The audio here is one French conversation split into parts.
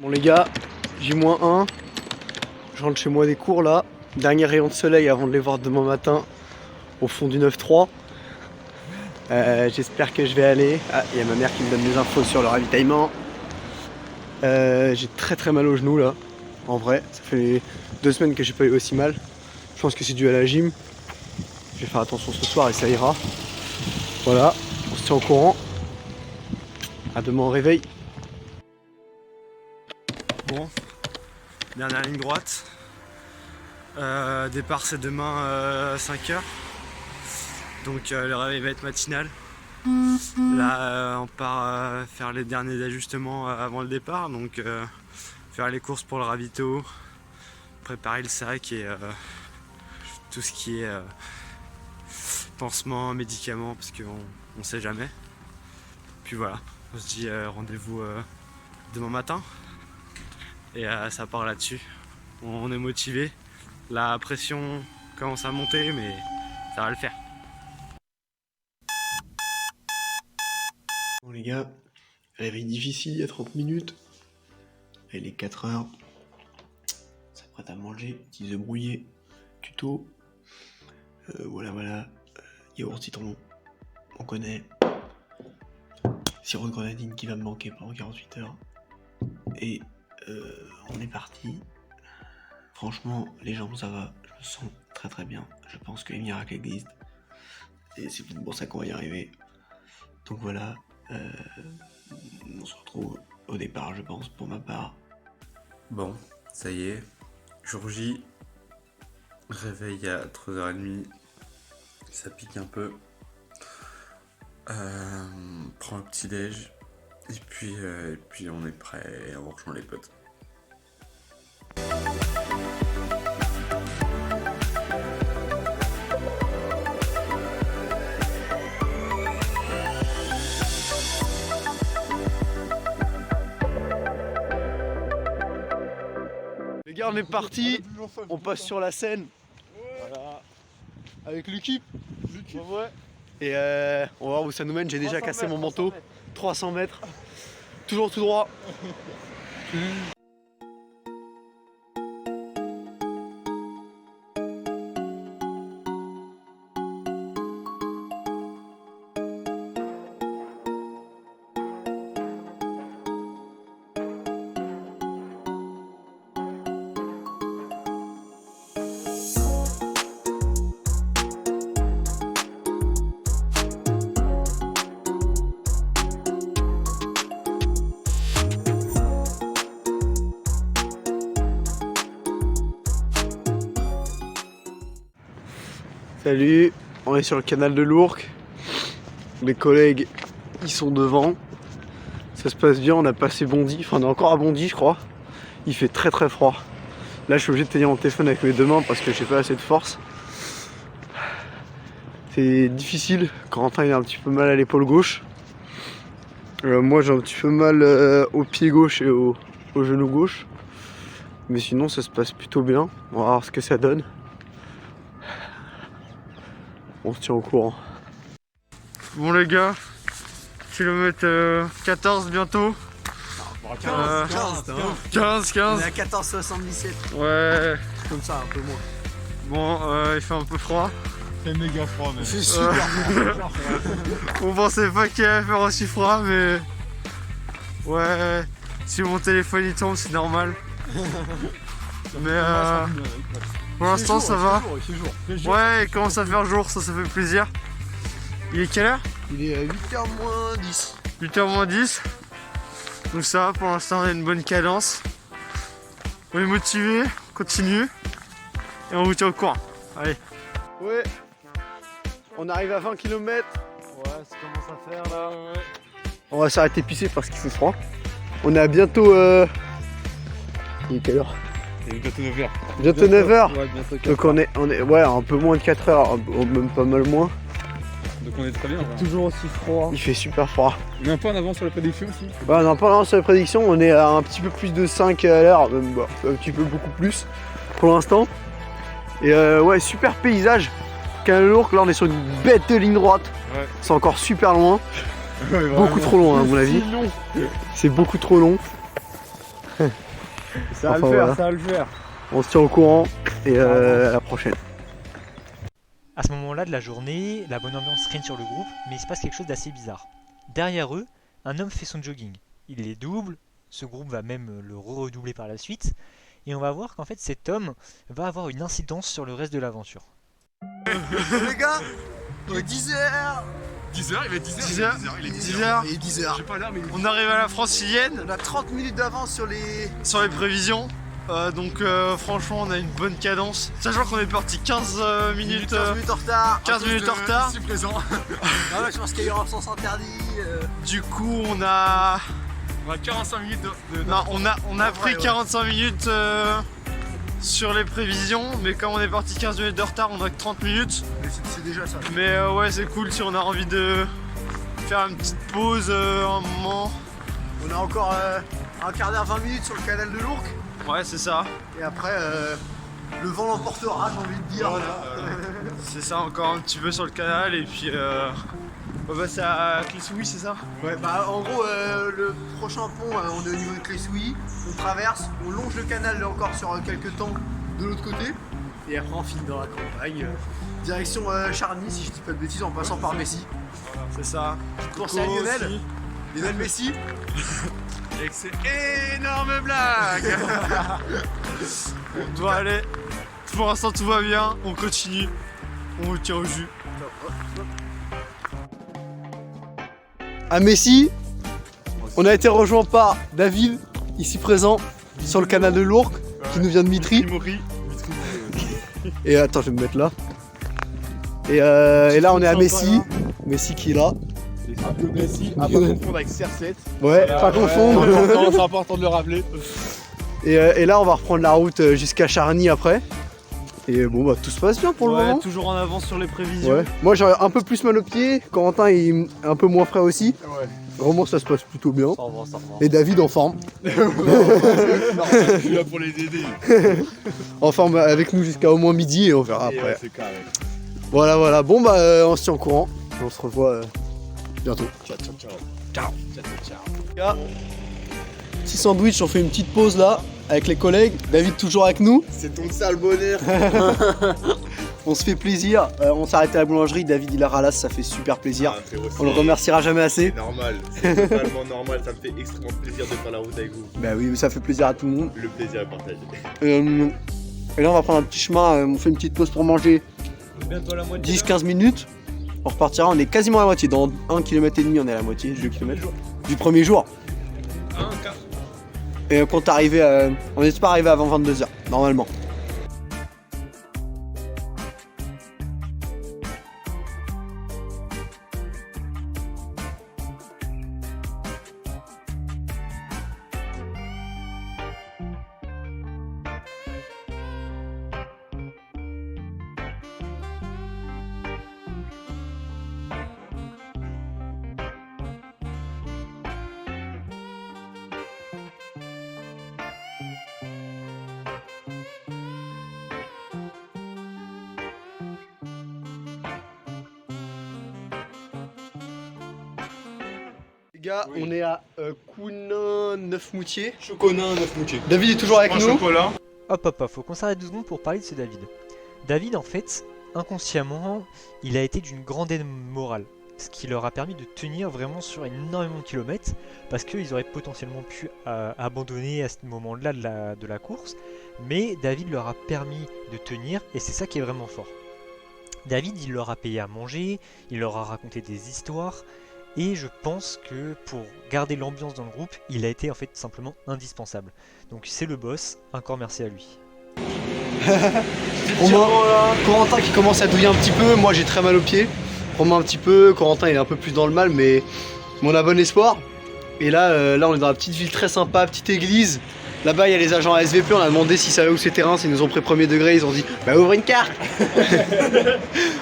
Bon les gars, J-1, je rentre chez moi des cours là, dernier rayon de soleil avant de les voir demain matin au fond du 9-3. J'espère que je vais aller. Ah, il y a ma mère qui me donne des infos sur le ravitaillement. J'ai très mal au genou là, en vrai, ça fait 2 semaines que j'ai pas eu aussi mal. Je pense que c'est dû à la gym. Je vais faire attention ce soir et ça ira. Voilà, on se tient au courant. À demain au réveil. Bon, dernière ligne droite. Départ c'est demain 5h. Donc le réveil va être matinal. Là on part faire les derniers ajustements avant le départ. Donc faire les courses pour le ravito, préparer le sac et tout ce qui est pansement, médicaments, parce qu'on sait jamais. Puis voilà, on se dit rendez-vous demain matin. Et ça part là-dessus. On est motivé. La pression commence à monter, mais ça va le faire. Bon les gars, réveil difficile il y a 30 minutes. Et les 4 heures. Ça prête à manger, petits œufs brouillés, tuto. Voilà. Yaourt citron, on connaît. Sirop de grenadine qui va me manquer pendant 48 heures. Et on est parti. Franchement, les jambes ça va, je me sens très bien. Je pense que les miracles existent. Et c'est peut-être pour ça qu'on va y arriver. Donc voilà, on se retrouve au départ, je pense, pour ma part. Bon, ça y est, jour J, réveil à 3h30, ça pique un peu. Prends un petit déj, et puis on est prêt à rejoindre les potes. Les gars, on est parti, on passe sur la Seine. Voilà. Avec l'équipe. Ouais. Et on va voir où ça nous mène. J'ai déjà cassé mon manteau. 300 mètres. Toujours tout droit. Salut, on est sur le canal de l'Ourcq. Les collègues, ils sont devant. Ça se passe bien, on a passé Bondy, enfin on est encore à Bondy je crois. Il fait très froid. Là je suis obligé de tenir mon téléphone avec mes deux mains parce que j'ai pas assez de force. C'est difficile, Corentin il a un petit peu mal à l'épaule gauche. Moi j'ai un petit peu mal au pied gauche et au genou gauche. Mais sinon ça se passe plutôt bien, on va voir ce que ça donne. On se tient au courant. Bon les gars, kilomètre 14 bientôt. 15. On est à 14,77. Ouais. Comme ça, un peu moins. Bon, il fait un peu froid. C'est méga froid, mais C'est super froid. On pensait pas qu'il allait faire aussi froid, mais... Ouais, si mon téléphone il tombe, c'est normal. Mais pour l'instant ça va. Ouais, il commence à faire jour, ça fait plaisir. Il est quelle heure? Il est à 8h moins 10. 8h moins 10. Donc ça va, pour l'instant on a une bonne cadence. On est motivé, on continue. Et on vous tient au courant. Allez. Ouais. On arrive à 20 km. ouais, ça commence à faire là. On va s'arrêter pisser parce qu'il fait froid. On est à bientôt Il est quelle heure? Il est bientôt 9h. Bientôt 9h. Ouais, bientôt 4h. Donc on est ouais, un peu moins de 4 heures, même pas mal moins. Donc on est très bien. Voilà. Toujours aussi froid. Il fait super froid. On est un peu en avance sur la prédiction aussi. Ouais, non, pas sur les prédictions, on est à un petit peu plus de 5 à l'heure, même un petit peu beaucoup plus pour l'instant. Et ouais, super paysage. Canal de l'Ourcq, là on est sur une bête de ligne droite. Ouais. C'est encore super loin. Ouais, Beaucoup trop loin à mon avis. C'est beaucoup trop long. Ça va Enfin, le faire, voilà. ça va le faire. On se tient au courant et à la prochaine. À ce moment-là de la journée, la bonne ambiance règne sur le groupe, mais il se passe quelque chose d'assez bizarre. Derrière eux, un homme fait son jogging. Il les double, ce groupe va même le redoubler par la suite, et on va voir qu'en fait cet homme va avoir une incidence sur le reste de l'aventure. Les gars, il est 10h. 10h, il est 10h. 10h. Il est 10h. Il est 10h. J'ai pas l'air, mais on arrive à la francilienne On a 30 minutes d'avance sur les... prévisions. Donc franchement, on a une bonne cadence. Sachant qu'on est parti 15 minutes. 15 minutes en retard. 15 minutes en retard. Je suis présent. Ah ouais, je pense qu'il y a eu un absence interdit. Du coup, on a. On a 45 minutes de Non, on a pris ouais. 45 minutes sur les prévisions, mais comme on est parti 15 minutes de retard, on a que 30 minutes. Mais c'est déjà ça. Mais ouais, c'est cool si on a envie de faire une petite pause un moment. On a encore un quart d'heure, 20 minutes sur le canal de l'Ourcq. Ouais, c'est ça. Et après, le vent l'emportera, j'ai envie de dire. C'est ça, encore un petit peu sur le canal et puis. Bah, c'est à Clessouilly, c'est ça? Ouais, bah en gros, le prochain pont, on est au niveau de Clessouilly. On traverse, on longe le canal encore sur quelques temps de l'autre côté. Et après, on finit dans la campagne. Direction Charny, si je dis pas de bêtises, en passant par Messi. C'est ça. Course à Lionel. aussi. Lionel Messi. Et que c'est énorme blague. On doit aller. Pour l'instant tout va bien, on continue. On vous tient au jus. À Messi, on a été rejoint par David, ici présent, sur le canal de l'Ourcq, qui nous vient de Mitry. Et attends, je vais me mettre là. Et là, on est à Messi. Messi qui est là. Messi, à pas confondre avec CR7. Ouais, pas confondre. C'est important de le rappeler. Et là, on va reprendre la route jusqu'à Charny après. Et bon, bah tout se passe bien pour le moment. Toujours en avance sur les prévisions. Ouais. Moi, j'ai un peu plus mal aux pieds. Corentin est un peu moins frais aussi. Ouais. Vraiment, ça se passe plutôt bien. Ça va, ça va. Et David en forme. Je suis là pour les aider. En forme avec nous jusqu'à au moins midi et on verra après. Ouais, c'est carré. Voilà. Bon, bah on se tient au courant. On se revoit bientôt. Ciao. Gars, petit sandwich, on fait une petite pause là avec les collègues. David toujours avec nous. C'est ton sale bonheur. On se fait plaisir. On s'est arrêté à la boulangerie. David il a ralasse, ça fait super plaisir. On le remerciera jamais assez. C'est normal, c'est totalement normal, ça me fait extrêmement plaisir de faire la route avec vous. Bah oui, ça fait plaisir à tout le monde. Le plaisir est partagé. Et là on va prendre un petit chemin, on fait une petite pause pour manger. Bientôt la moitié. 10-15 minutes. On repartira, on est quasiment à la moitié. Dans 1,5 km on est à la moitié, 2 km. Du premier jour. Et on compte arriver, on espère arriver avant 22h, normalement. Les gars, on est à Counin Neufmoutier. Choconin, 9 moutiers. David est toujours avec nous. chocolat. Hop, faut qu'on s'arrête 2 secondes pour parler de ce David. David, en fait, inconsciemment, il a été d'une grande aide morale. Ce qui leur a permis de tenir vraiment sur énormément de kilomètres, parce qu'ils auraient potentiellement pu abandonner à ce moment-là de la course, mais David leur a permis de tenir, et c'est ça qui est vraiment fort. David, il leur a payé à manger, il leur a raconté des histoires, et je pense que pour garder l'ambiance dans le groupe, il a été en fait simplement indispensable. Donc c'est le boss, encore merci à lui. Corentin qui commence à douiller un petit peu, moi j'ai très mal aux pieds. Romain un petit peu, Corentin il est un peu plus dans le mal, mais on a bon espoir. Et là, on est dans la petite ville très sympa, petite église. Là-bas, il y a les agents ASVP. On a demandé s'ils savaient où c'est terrain. Ils nous ont pris premier degré. Ils ont dit bah ouvrez une carte.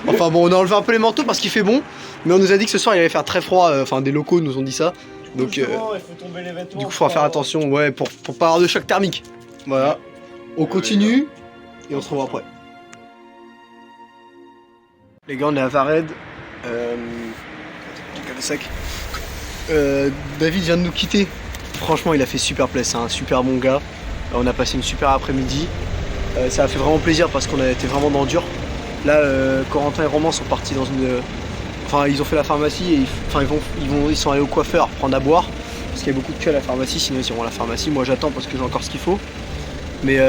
Enfin bon, on a enlevé un peu les manteaux parce qu'il fait bon. Mais on nous a dit que ce soir il allait faire très froid. Enfin, des locaux nous ont dit ça. Donc, il faut tomber les vêtements. du coup, il faudra faire attention, ouais, pour pas avoir de choc thermique. Voilà. On continue et on se revoit après. Les gars, on est à Vared. David vient de nous quitter. Franchement, il a fait super plaisir, c'est un super bon gars. On a passé une super après-midi. Ça a fait vraiment plaisir parce qu'on a été vraiment dans le dur. Là, Corentin et Romain sont partis dans une. Enfin, ils ont fait la pharmacie et ils sont allés au coiffeur prendre à boire. Parce qu'il y a beaucoup de queues à la pharmacie, sinon ils iront à la pharmacie. Moi, j'attends parce que j'ai encore ce qu'il faut. Mais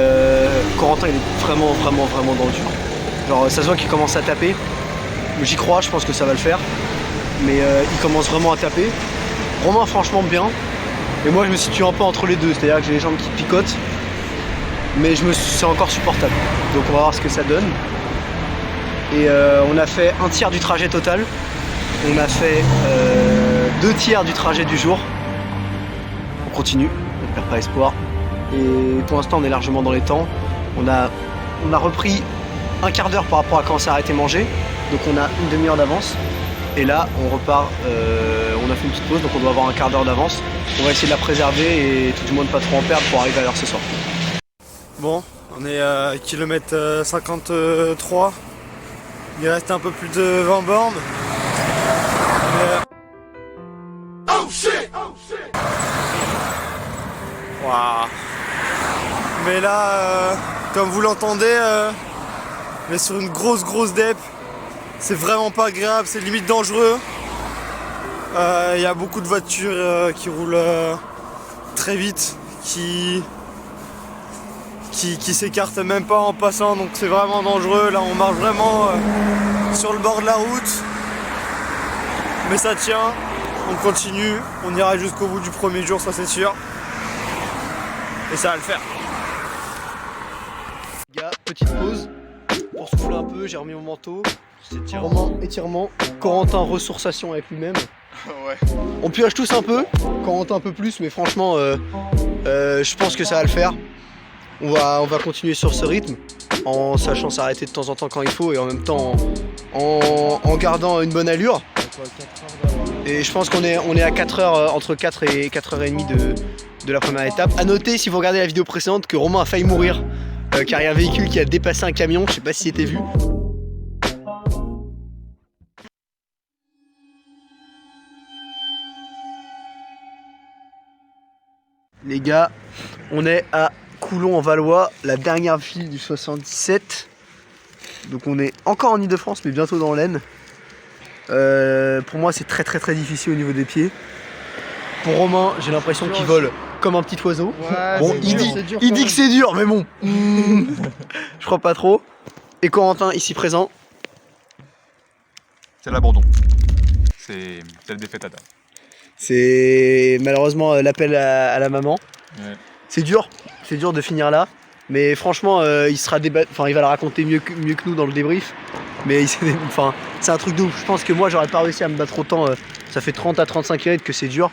Corentin, il est vraiment dans le dur. Genre, ça se voit qu'il commence à taper. J'y crois, je pense que ça va le faire. Mais il commence vraiment à taper. Romain, franchement, bien. Et moi, je me situe un peu entre les deux. C'est-à-dire que j'ai les jambes qui picotent. Mais c'est encore supportable. Donc, on va voir ce que ça donne. Et on a fait un tiers du trajet total. On a fait 2 tiers du trajet du jour. On continue, on ne perd pas espoir. Et pour l'instant, on est largement dans les temps. On a repris un quart d'heure par rapport à quand on s'est arrêté manger. Donc on a une demi-heure d'avance. Et là, on repart, on a fait une petite pause, donc on doit avoir un quart d'heure d'avance. On va essayer de la préserver et tout du moins ne pas trop en perdre pour arriver à l'heure ce soir. Bon, on est à kilomètre 53. Il reste un peu plus de 20 bornes. Waouh. Mais là, comme vous l'entendez, on est sur une grosse dep. C'est vraiment pas agréable, c'est limite dangereux. Il y a beaucoup de voitures qui roulent très vite, qui s'écartent même pas en passant, donc c'est vraiment dangereux. Là, on marche vraiment sur le bord de la route. Mais ça tient, on continue, on ira jusqu'au bout du premier jour, ça c'est sûr. Et ça va le faire. Les gars, petite pause pour souffler un peu, j'ai remis mon manteau. Romain, étirement. Corentin, ressourçation avec lui-même. Ouais. On pioche tous un peu, Corentin un peu plus, mais franchement, je pense que ça va le faire. On va continuer sur ce rythme, en sachant s'arrêter de temps en temps quand il faut et en même temps en gardant une bonne allure. Et je pense qu'on est à 4 heures, entre 4 et 4h30 de la première étape. A noter, si vous regardez la vidéo précédente, que Romain a failli mourir, car il y a un véhicule qui a dépassé un camion, je sais pas si c'était vu. Les gars, on est à Coulon-en-Valois, la dernière ville du 77. Donc on est encore en Ile-de-France, mais bientôt dans l'Aisne. Pour moi, c'est très difficile au niveau des pieds. Pour Romain, j'ai l'impression qu'il vole comme un petit oiseau. Ouais, Bon, il dit que c'est dur, mais bon, je crois pas trop. Et Corentin, ici présent. C'est l'abandon. C'est le défaite à date. C'est malheureusement l'appel à la maman. Ouais. C'est dur de finir là. Mais franchement, il va le raconter mieux que nous dans le débrief. Mais c'est un truc de ouf. Je pense que moi, j'aurais pas réussi à me battre autant. Ça fait 30 à 35 km que c'est dur.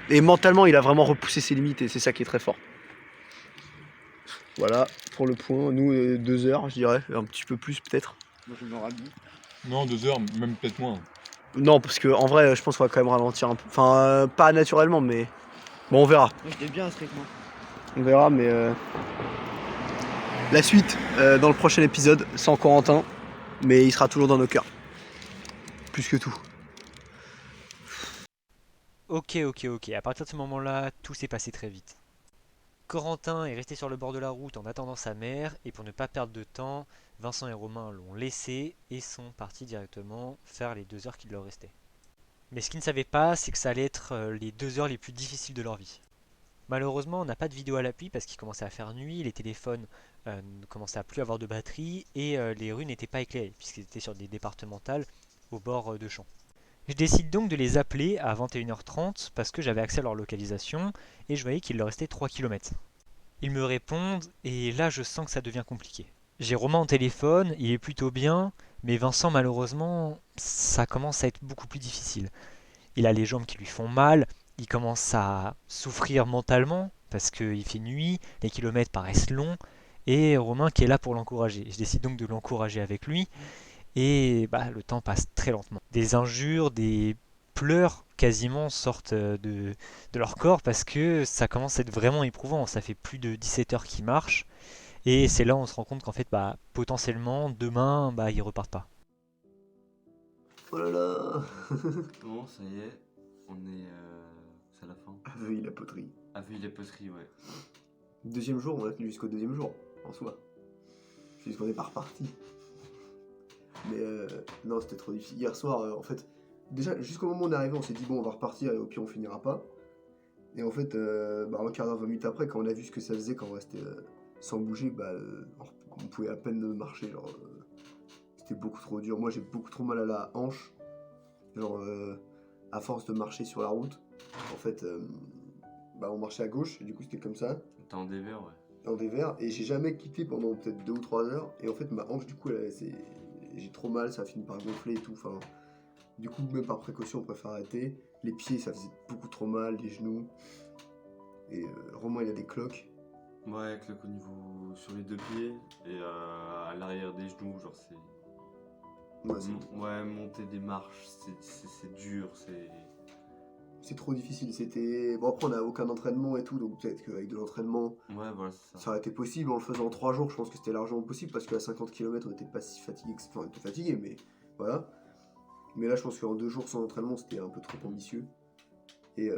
Et mentalement, il a vraiment repoussé ses limites et c'est ça qui est très fort. Voilà, pour le point. Nous, 2 heures, je dirais. Un petit peu plus peut-être. Moi, je me rhabille. Non, 2 heures, même peut-être moins. Non, parce que en vrai, je pense qu'on va quand même ralentir un peu. Enfin, pas naturellement, mais bon, on verra. Moi, j'étais bien à ce rythme. On verra, mais la suite dans le prochain épisode, sans Corentin, mais il sera toujours dans nos cœurs. Plus que tout. Ok. À partir de ce moment-là, tout s'est passé très vite. Corentin est resté sur le bord de la route en attendant sa mère, et pour ne pas perdre de temps, Vincent et Romain l'ont laissé et sont partis directement faire les 2 heures qu'il leur restait. Mais ce qu'ils ne savaient pas, c'est que ça allait être les 2 heures les plus difficiles de leur vie. Malheureusement, on n'a pas de vidéo à l'appui parce qu'il commençait à faire nuit, les téléphones ne commençaient à plus avoir de batterie et les rues n'étaient pas éclairées puisqu'ils étaient sur des départementales au bord de champs. Je décide donc de les appeler à 21h30 parce que j'avais accès à leur localisation et je voyais qu'il leur restait 3 km. Ils me répondent et là je sens que ça devient compliqué. J'ai Romain au téléphone, il est plutôt bien, mais Vincent malheureusement ça commence à être beaucoup plus difficile. Il a les jambes qui lui font mal, il commence à souffrir mentalement parce qu'il fait nuit, les kilomètres paraissent longs, et Romain qui est là pour l'encourager. Je décide donc de l'encourager avec lui, et bah, le temps passe très lentement. Des injures, des pleurs quasiment sortent de leur corps parce que ça commence à être vraiment éprouvant. Ça fait plus de 17 heures qu'ils marchent, et c'est là où on se rend compte qu'en fait, bah, potentiellement, demain, bah, ils repartent pas. Oh là là. Bon, ça y est, on est. C'est à la fin. Aveuille la poterie. Ah, vu les poteries, ouais. Deuxième jour, on a tenu jusqu'au deuxième jour, en soi. Puisqu'on n'est pas reparti. Mais non, c'était trop difficile. Hier soir, en fait, déjà, jusqu'au moment où on est arrivé, on s'est dit, bon, on va repartir et au pire, on finira pas. Et en fait, un quart d'heure, 20 minutes après, quand on a vu ce que ça faisait, quand on restait sans bouger, on pouvait à peine marcher. Genre, c'était beaucoup trop dur. Moi, j'ai beaucoup trop mal à la hanche. Genre, à force de marcher sur la route, en fait, on marchait à gauche, et du coup, c'était comme ça. T'es en dévers, ouais. En dévers, et j'ai jamais quitté pendant peut-être 2 ou 3 heures, et en fait ma hanche du coup j'ai trop mal, ça a fini par gonfler et tout, enfin du coup même par précaution on préfère arrêter. Les pieds ça faisait beaucoup trop mal, les genoux, et Romain il a des cloques. Ouais, cloque au niveau. Sur les 2 pieds et à l'arrière des genoux, genre c'est. Ouais, monter des marches, c'est dur, c'est trop difficile, c'était... Bon après on a aucun entraînement et tout, donc peut-être qu'avec de l'entraînement Ouais, voilà, c'est ça. ça aurait été possible, en le faisant en 3 jours je pense que c'était largement possible, parce qu'à 50 km on était pas si fatigué, enfin on était fatigué mais voilà. Mais là, je pense qu'en 2 jours sans entraînement, c'était un peu trop ambitieux. Et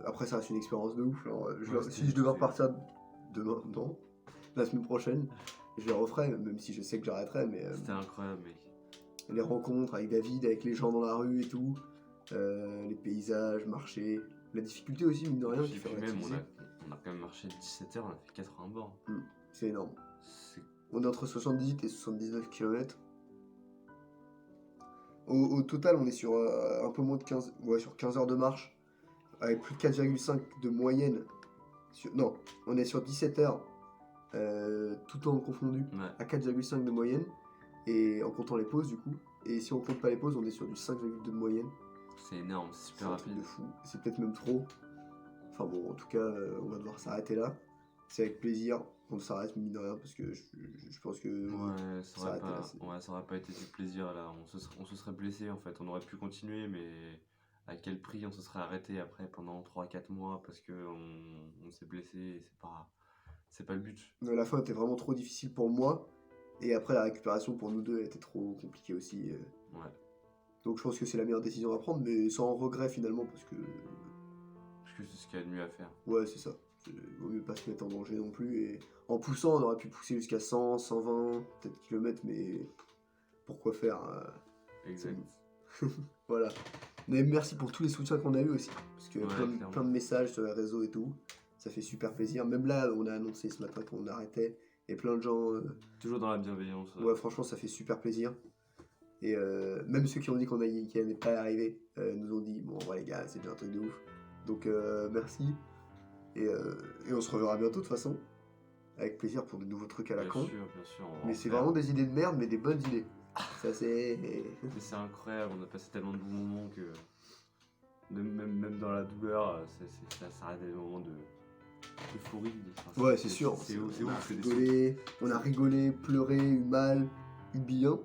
après, ça reste une expérience de ouf. Alors, si je devais repartir demain, non, la semaine prochaine, je les referai, même si je sais que j'arrêterai. Mais C'était incroyable, mec. les rencontres avec David, avec les gens dans la rue et tout, les paysages, marcher, la difficulté aussi, mine de rien, Et qui fait puis même, relativiser. on a quand même marché 17 heures, on a fait 80 bornes. C'est énorme. C'est. On est entre 78 et 79 km. Au total, on est sur un peu moins de 15, ouais, sur 15 heures de marche, avec plus de 4,5 de moyenne. Non, on est sur 17 heures, tout temps confondu, Ouais. à 4,5 de moyenne, et en comptant les pauses du coup. Et si on compte pas les pauses, on est sur du 5,2 de moyenne. C'est énorme, c'est C'est super un truc rapide. de fou. C'est peut-être même trop. Enfin bon, en tout cas, on va devoir s'arrêter là. C'est avec plaisir qu'on s'arrête, mine de rien, parce que je pense que... Ouais, ça aurait, s'arrêter là, c'est- ça aurait pas été du plaisir là. On se serait blessé en fait. On aurait pu continuer, mais à quel prix on se serait arrêté après pendant 3-4 mois parce que on s'est blessé et c'est pas le but. Mais la fin était vraiment trop difficile pour moi. Et après, la récupération pour nous deux, elle était trop compliquée aussi. Ouais. Donc je pense que c'est la meilleure décision à prendre, mais sans regret finalement, parce que... Parce que c'est ce qu'il y a de mieux à faire. Ouais, c'est ça. Vaut mieux pas se mettre en danger non plus. Et en poussant, on aurait pu pousser jusqu'à 100, 120, peut-être kilomètres, mais pourquoi faire Exact. Voilà. Mais merci pour tous les soutiens qu'on a eu aussi. Parce que Ouais, clairement. plein de messages sur les réseaux et tout. Ça fait super plaisir. Même là, on a annoncé ce matin qu'on arrêtait. Et plein de gens... Toujours dans la bienveillance. Ouais, franchement, ça fait super plaisir. Et même ceux qui ont dit qu'on n'est pas arrivé nous ont dit, bon, ouais, les gars, c'est déjà un truc de ouf. Donc, merci. Et on se reverra bientôt, de toute façon. Avec plaisir pour de nouveaux trucs à la Bien con. sûr, bien sûr. on va Mais en c'est faire. vraiment des idées de merde, mais des bonnes idées. Ça, c'est... Mais c'est incroyable, on a passé tellement de bons moments que. Même dans la douleur, ça reste des moments d'euphorie. Enfin, Ouais, c'est sûr. C'est on ouf, a c'est des rigolé, pleuré, eu mal, eu bien.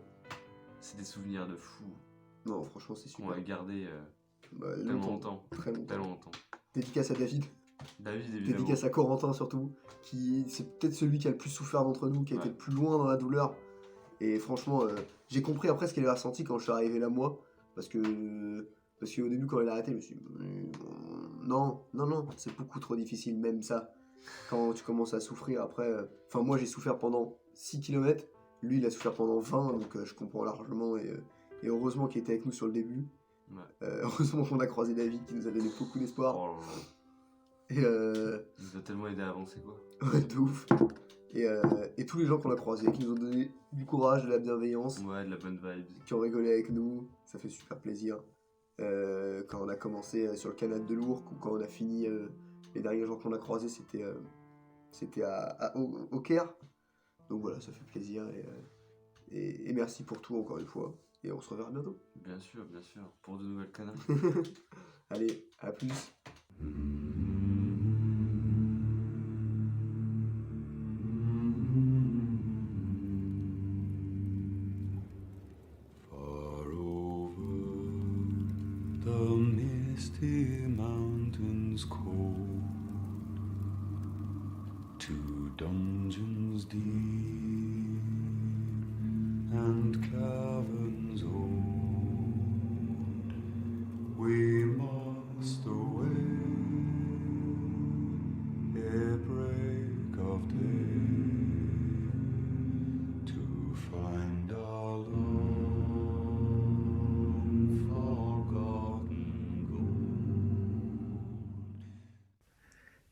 C'est des souvenirs de fou Non, franchement, c'est qu'on super. va garder Bah, tellement longtemps. Très longtemps. Tellement longtemps. Dédicace à David. David, évidemment. Dédicace à Corentin surtout, qui c'est peut-être celui qui a le plus souffert d'entre nous, qui a été Ouais. le plus loin dans la douleur. Et franchement, j'ai compris après ce qu'elle avait ressenti quand je suis arrivé là moi, parce qu'au début quand elle a arrêté, je me suis dit, non, c'est beaucoup trop difficile, même ça. Quand tu commences à souffrir après, enfin moi j'ai souffert pendant 6 km, lui il a souffert pendant 20, donc je comprends largement, et heureusement qu'il était avec nous sur le début. Ouais. Heureusement qu'on a croisé David qui nous a donné beaucoup d'espoir. Oh là là. Et Il nous a tellement aidé à avancer quoi. ouais, de ouf. Et tous les gens qu'on a croisés, qui nous ont donné du courage, de la bienveillance, Ouais, de la bonne vibe. qui ont rigolé avec nous, ça fait super plaisir. Quand on a commencé sur le canal de l'Ourcq, ou quand on a fini, les derniers gens qu'on a croisés, c'était au Caire. Donc voilà, ça fait plaisir. Et merci pour tout encore une fois. Et on se reverra bientôt. Bien sûr, pour de nouvelles canards. Allez, à plus. Far over the misty mountains cold, to dungeons deep and caverns old, we must away ere break of day, to find our long forgotten gold.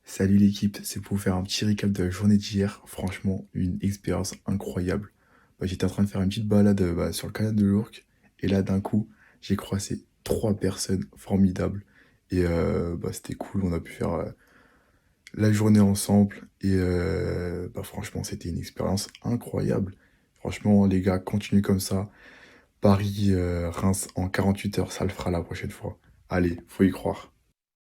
Salut l'équipe, c'est pour vous faire un petit récap de la journée d'hier. Franchement, une expérience incroyable. J'étais en train de faire une petite balade sur le canal de l'Ourcq et là d'un coup, j'ai croisé 3 personnes formidables et c'était cool. On a pu faire la journée ensemble et franchement, c'était une expérience incroyable. Franchement, les gars, continuez comme ça. Paris, Reims en 48 heures, ça le fera la prochaine fois. Allez, faut y croire.